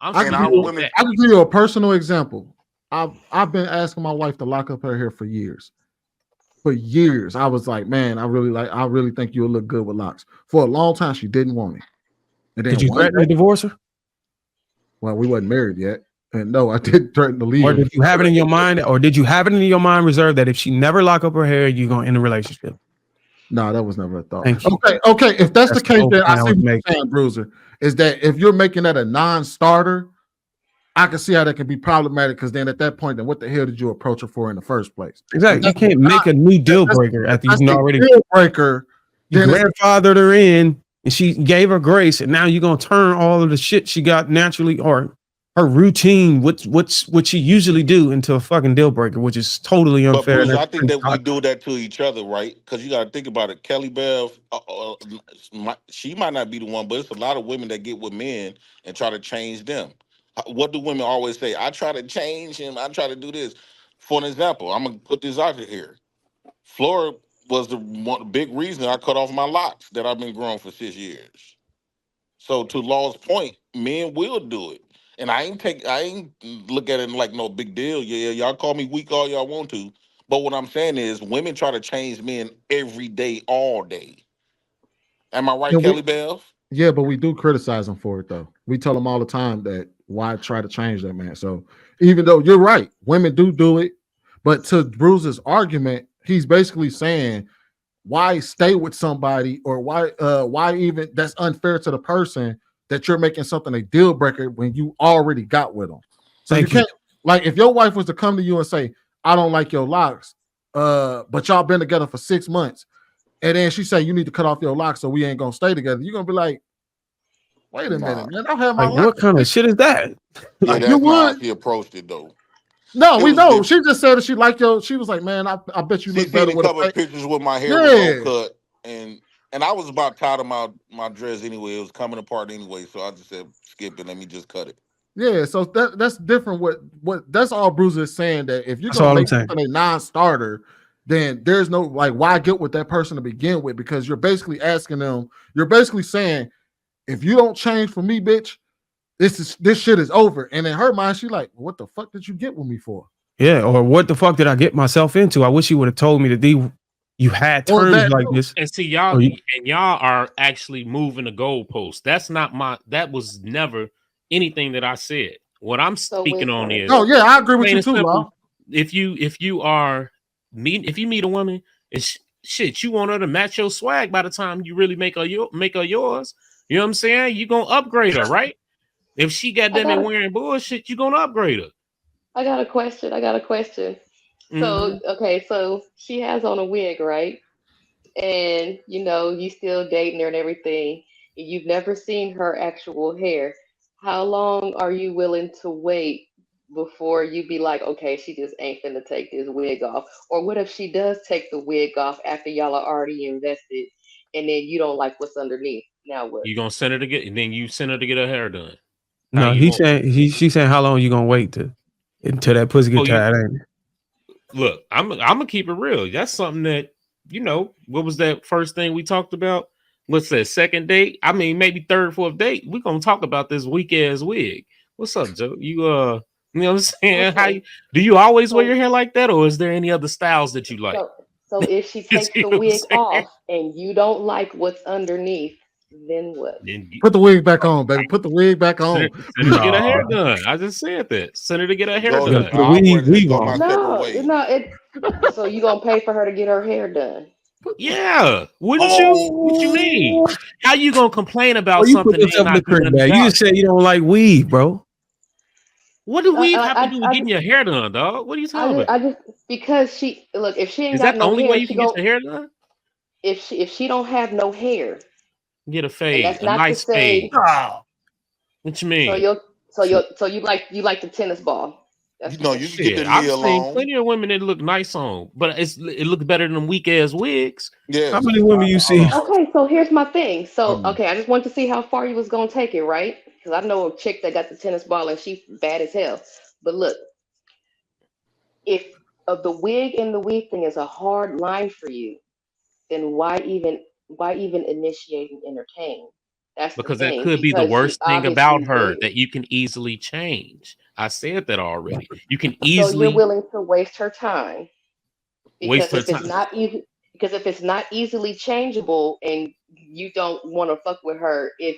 I'm I can speaking give on you, that. I can give you a personal example. I've been asking my wife to lock up her hair for years. For years, I was like, man, I really think you'll look good with locks. For a long time, she didn't want it. And Did then you one threaten to day, divorce her? well, we wasn't married yet. And no, I did threaten to leave Or her. did you have it in your mind? Or did you have it in your mind reserved that if she never lock up her hair, you're going to end the relationship? No, that was never a thought. Thank you. Okay. If that's the That's the case, whole then I point I see was what you're making. saying, Bruiser. Is that if you're making that a non-starter, I can see how that can be problematic because then at that point, then what the hell did you approach her for in the first place? Exactly. You can't make a new deal breaker after That's you've the already deal breaker. you Then grandfathered her in and she gave her grace, and now you're gonna turn all of the shit she got naturally or her routine, what she usually do, into a fucking deal breaker, which is totally But unfair. Bruce, And I think that's that we do that to each other, right? Because you got to think about it. Kelly Bev, she might not be the one, but it's a lot of women that get with men and try to change them. What do women always say? I try to change him. I try to do this. For an example, I'm gonna put this out here. Flora was the one big reason I cut off my locks that I've been growing for 6 years. So to Law's point, men will do it. And I ain't look at it like no big deal. Yeah, y'all call me weak all y'all want to. But what I'm saying is women try to change men every day, all day. Am I right, yeah, Kelly Bev? but we do criticize them for it though. We tell them all the time that why try to change that man. So even though you're right, women do it. But to Bruce's argument, he's basically saying why stay with somebody or why even that's unfair to the person that you're making something a deal breaker when you already got with them. So you can't like if your wife was to come to you and say, I don't like your locks, but y'all been together for 6 months, and then she say you need to cut off your locks so we ain't gonna stay together. You're gonna be like, wait a minute, man, I have my like, what locks. kind of shit is that? Yeah, Like, you that's not how would. she approached it though. No, It we was know. different. She just said that she liked your. She was like, man, I bet you She look seen better a with a couple of fake. pictures with my hair was low Yeah, cut and I was about tired of my dress anyway. It was coming apart anyway, so I just said, skip it, let me just cut it. yeah. So that's different. What that's all Bruce is saying that if you're That's gonna all I'm make saying. something a non-starter, then there's no like why get with that person to begin with because you're basically asking them. You're basically saying if you don't change for me, bitch, this shit is over. And in her mind, she like, what the fuck did you get with me for? Yeah, or what the fuck did I get myself into? I wish you would have told me that you had Or terms that like this. And see, y'all Or you, and y'all are actually moving the goalpost. That's not that was never anything that I said. What I'm So speaking on is oh yeah, I agree with plain you and too, Law. simple. If you meet a woman, it's shit, you want her to match your swag by the time you really make her yours. You know what I'm saying? You gonna upgrade her, right? If she got them and wearing bullshit, you gonna upgrade her. I got a question. I got a question. Mm-hmm. So, okay, so she has on a wig, right? And you still dating her and everything. And you've never seen her actual hair. How long are you willing to wait before you be like, okay, she just ain't finna take this wig off? Or what if she does take the wig off after y'all are already invested and then you don't like what's underneath? Now what? You gonna send her to get, and then you send her to get her hair done. How no, you gonna? she's saying how long you gonna wait until that pussy get tired, ain't it? Look, I'm gonna keep it real. That's something that what was that first thing we talked about? What's that second date? I mean, maybe third, fourth date. We're gonna talk about this weak ass wig. What's up, Joe? You know what I'm saying? Okay. Do you always wear your So hair like that, or is there any other styles that you like? so so if she You takes see the what I'm wig saying? off and you don't like what's underneath, then what? Then Put the wig back on, baby. Put the wig back on. send her to get her hair No, done. I just said that. Send her to get her hair Go you gotta done. put a I'll wear this weave go my on. separate No, ways. so you gonna pay for her to get her hair done? Yeah, wouldn't you? What you mean? Oh, How you gonna complain oh, about you put something and yourself in the not do crib nothing bag. You about just it? said you don't like weave, bro. What do I weave have to I do with I, getting your hair done, dog? What are you talking about? I just because she look if she ain't Is got that the no only way hair, you she can get gon' your hair done? if she don't have no hair, Get a and fade, that's a not to nice fade. say Oh, What you so mean? you like the tennis ball. That's You what know, you're you saying. can get Shit, the I've knee seen alone. plenty of women that look nice on, but it looks better than them weak ass wigs. how many Yes. women you Hold see? on. Okay, so here's my thing. So Um, okay, I just wanted to see how far you was gonna take it, right? Because I know a chick that got the tennis ball and she bad as hell. But look, if the wig and the weave thing is a hard line for you, then why even initiate and entertain? That's the because that thing. could be the Because she worst thing obviously about her did. that you can easily change. I said that already. You can So you're easily willing to waste her time waste because her if it's time. not easy, because if it's not easily changeable, and you don't want to fuck with her, if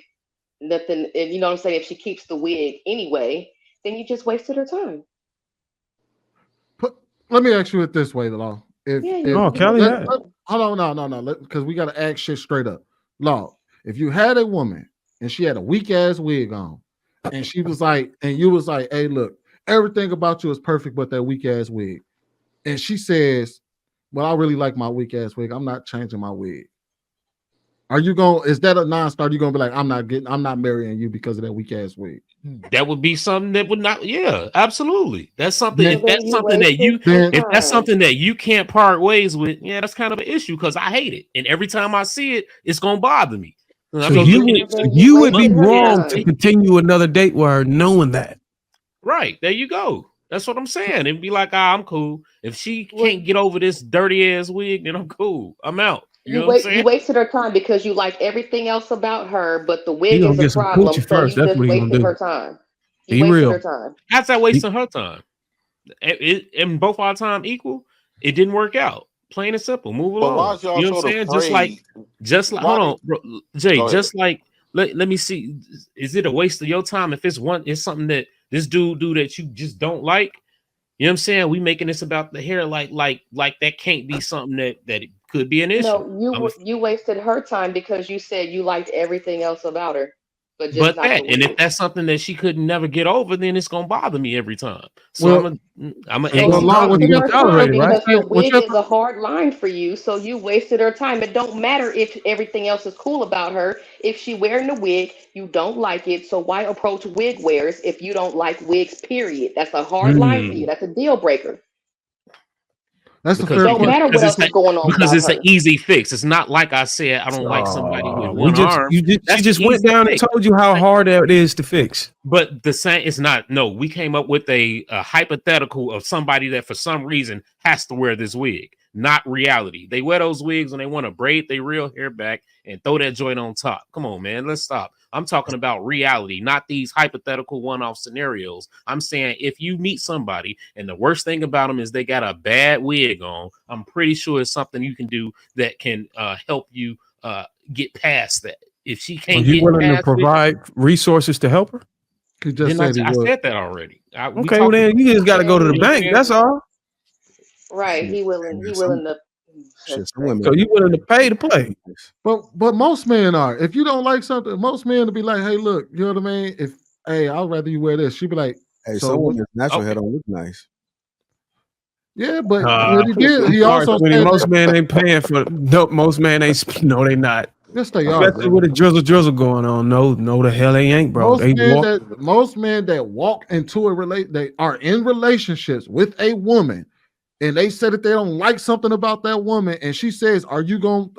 nothing, and you know what I'm saying, if she keeps the wig anyway, then you just wasted her time. Let me ask you it this way, Law. If Yeah, if Oh, you Kelly wasted let, her had. time. hold on, no, because we got to ask shit straight up. Law, if you had a woman and she had a weak ass wig on, and she was like, and you was like, hey, look, everything about you is perfect, but that weak ass wig, and she says, well, I really like my weak ass wig. I'm not changing my wig. Are you going? Is that a non-starter? You gonna be like, I'm not marrying you because of that weak ass wig? That would be something that would not, yeah, absolutely. That's something. Then, If Well, then that's you something that wasted you, her then if that's time. something that you can't part ways with, yeah, that's kind of an issue because I hate it, and every time I see it, it's gonna bother me. And I'm So gonna you look at would it. Well, then you you would be wasted her Yeah, wrong to time. continue another date with her knowing that. right there you go. That's what I'm saying. It'd be like, ah, I'm cool. If she Well, can't get over this dirty ass wig, then I'm cool. I'm out. You know what I'm you saying? wasted her time because you like everything else about her, but the He wig gonna is a get some problem, coochie so first. you That's just what he gonna wasted do. her time. You Be wasted her real. time. How's that He- wasting her time? And both our time equal. It didn't work out. Plain and simple. Move But why along. is y'all You know what so I'm saying? afraid? Just like, hold Why on, did bro, Jay. go ahead? Just like, let me see. Is it a waste of your time if it's something that this dude do that you just don't like? You know what I'm saying? We making this about the hair, like that can't be something that it could be an issue. No, I'm a, you wasted her time because you said you liked everything else about her, but just but not the that, and if wig. that's something that she could never get over, then it's gonna bother me every time. So well, I'm gonna So So well, exit you Law, out of what you wasted it. gonna you're her saying, tolerate time it, what right? you're because the saying, what wig you're is a hard line for you. So you wasted her time. It don't matter if everything else is cool about her. If she wearing the wig, you don't like it. So why approach wig wearers if you don't like wigs? Period. That's a hard line for you. Mm. That's a deal breaker. that's a because fair you Don't can question. matter what because else is going on because about it's an her. easy fix. It's not like I said I don't like somebody with We one just arm. she That's an just went easy down and fix. told you how hard it is to fix. But the same, it's not. No, we came up with a hypothetical of somebody that for some reason has to wear this wig, not reality. They wear those wigs when they want to braid their real hair back and throw that joint on top. Come on, man, let's stop. I'm talking about reality, not these hypothetical one-off scenarios. I'm saying if you meet somebody and the worst thing about them is they got a bad wig on, I'm pretty sure it's something you can do that can help you get past that. If she Are can't you get willing to past it, provide resources to help her? He just then said he I would. said that already. We Okay, well talked about then you just got to go to the you know what I'm bank. saying? That's all. Right. Shit, He willing. He some willing to. shit. That's Some women So crazy. you willing to pay to play? But most men are. If you don't like something, most men will be like, "Hey, look, you know what I mean? If hey, I'd rather you wear this." She'd be like, Hey, "So some what?" women's natural hair Okay. don't look nice. Yeah, but Uh, what he did, he sorry, also Sweeney. said Most that men ain't paying for. No, most men ain't. No, they not. yes, they are, Especially bro. with a drizzle going on. No, the hell they ain't, bro. They walk. Most men that walk into a they are in relationships with a woman, and they said that they don't like something about that woman, and she says, "Are you going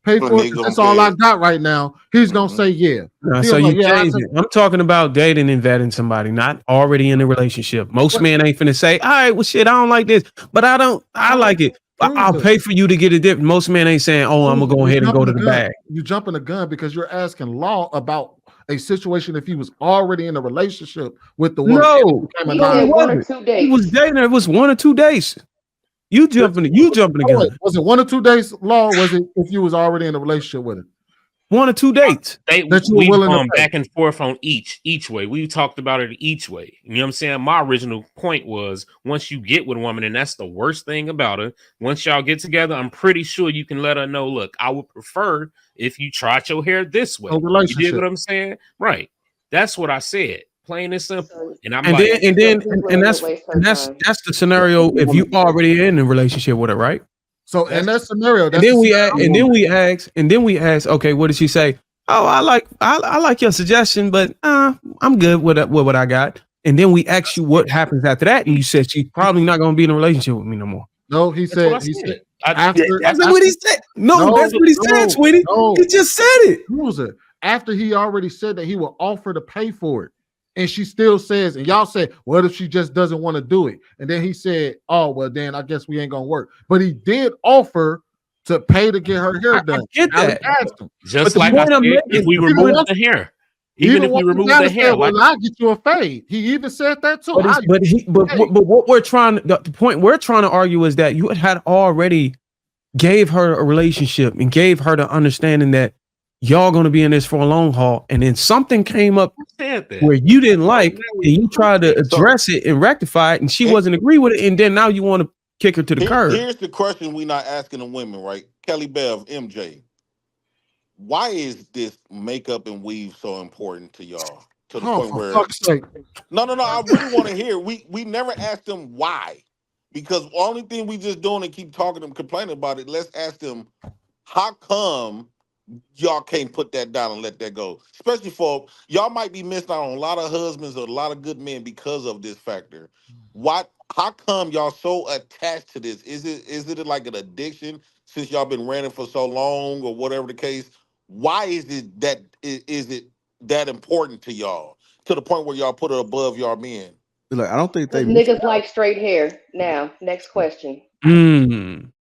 pay for it? He 'Cause gonna that's all pay I it. got right now." He's gonna Mhm. say, "Yeah." He So was like, you "Yeah, I change took." it. I'm talking about dating and vetting somebody, not already in a relationship. Most What? men ain't finna say, "All right, well, shit, I don't like this, but I don't. I No, like it. I'll Bruiser. pay for you to get it different." Most men ain't saying, "Oh, I'm gonna go You ahead and go jumping to the the gun. bag." You jumping the gun because you're asking Law about a situation if he was already in a relationship with the woman and it No, became a He no, he non. said one or wasn't. two He was dates. dating her. It was 1 or 2 days. You jumping the Oh, wait, gun. was it 1 or 2 days, Law? Or was it if you was already in a relationship with her 1 or 2 dates. that you were We've willing to gone pay? back and forth on each way. We talked about it each way. You know what I'm saying? My original point was once you get with a woman, and that's the worst thing about her. Once y'all get together, I'm pretty sure you can let her know. Look, I would prefer if you tried your hair this way. A You dig what relationship. I'm saying? Right. That's what I said. Plain and simple. So, And I'm And like, then and so then he's and willing to that's waste her and that's time. that's the scenario if you already in a relationship with her, right? So in that's that scenario, And that's the then scenario I'm going and then we ask, okay, what did she say? Oh, I like your suggestion, but I'm good with what I got. And then we ask you what happens after that, and you said she's probably not gonna be in a relationship with me no more. No, that's what I he said said. I, after That's after what he said. No, no, that's what he said, no, sweetie. no, He just said it. Bruiser. After he already said that he will offer to pay for it. And she still says, and y'all said, what if she just doesn't want to do it? And then he said, oh, well, then I guess we ain't gonna work. But he did offer to pay to get her hair I done. get Alex that. asked him. Just the like I point said, I'm making if is we even remove once- the hair, even if we once remove Alex the hair, said, like well, I'll get you a fade. He even said that too. But, but what we're trying, the point we're trying to argue is that you had already gave her a relationship and gave her the understanding that y'all going to be in this for a long haul, and then something came up said that. where you didn't like, now and you tried to address it and rectify it, and she wasn't agree with it, and then now you want to kick her to the curb. Here's the question we not asking the women, right? Kelly Bev, MJ, why is this makeup and weave so important to y'all? To the point for where fuck's sake. no, I really want to hear. We never asked them why, because the only thing we just doing and keep talking and complaining about it. Let's ask them, how come y'all can't put that down and let that go? Especially for y'all might be missing out on a lot of husbands or a lot of good men because of this factor. What? How come y'all so attached to this? Is it like an addiction since y'all been running for so long or whatever the case? Why is it that important to y'all to the point where y'all put it above y'all men? Look, I don't think they Because niggas like straight hair. Now, next question. Mm.